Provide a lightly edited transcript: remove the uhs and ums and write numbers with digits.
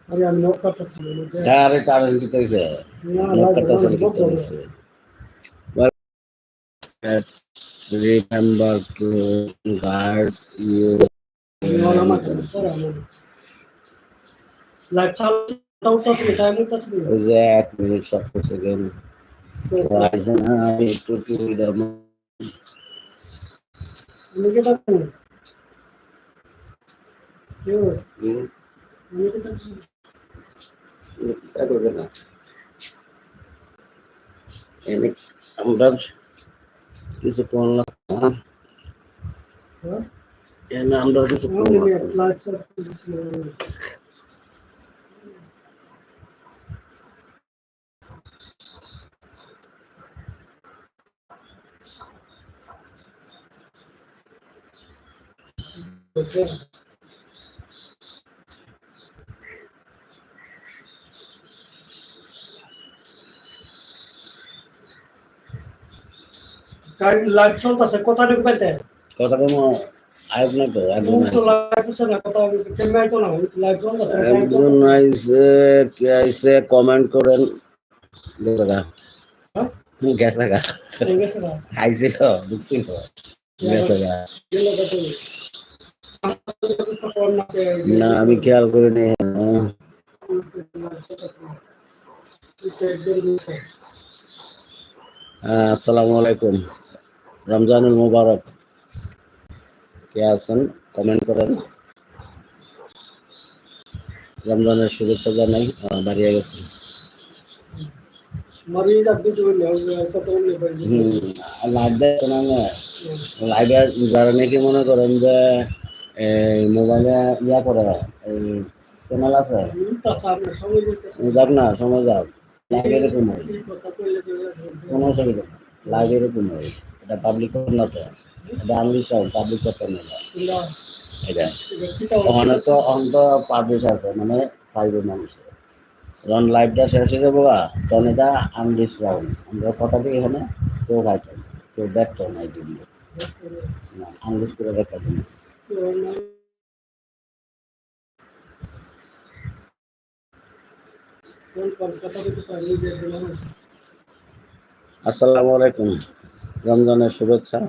अरे हम नोट करते हैं यार कारण की तरह से नोट करता चल की तरह से remember to guard you life चालू होताच नाही टाइम होताच नाही एक मिनिट शॉप सेकंड वाइजन आई टू फ्रीडम निकिता क्यों निकिता করবে না এনে আমরা কিছু করলাম না এনে আমরা কিছু করলাম Okay. काय लाईव्ह चलत कोथा निघते কথা কোনো আইব না তো একজন তো লাইভ আছে না কথা কেমন তো না লাইভ চলতেছে একজন আইছে কে আইছে কমেন্ট করেন দাদা গেছে গা আইছে তো বুঝছি তো গেছে গা না আমি খেয়াল করিনি আসসালামু আলাইকুম রমজানুল মুবারক কে আছেন কমেন্ট করেন রমজানের শুভেচ্ছা জানাই বাড়িয়ে গেছে লাইভে যারা নাকি মনে করেন যে মোবাইলে ইয়া করে চ্যানেল আছে যাক না সময় যাক লাইভ এরকম হয় কোনো অসুবিধা লাইভ এরকম হয় এটা পাবলিক না তো এটা আনলিশ পাবলিক করতে না এটা ওখানে তো অন্ত পাবলিশ আছে মানে ফাইভ মানুষের যখন লাইভটা শেষ হয়ে যাবো তখন এটা আনলিশ রাউন্ড আমরা কথাটি এখানে কেউ খাইতো কেউ দেখতো না এই জন্য আনলিশ করে দেখা দিন আসসালামু আলাইকুম রমজানের শুভেচ্ছা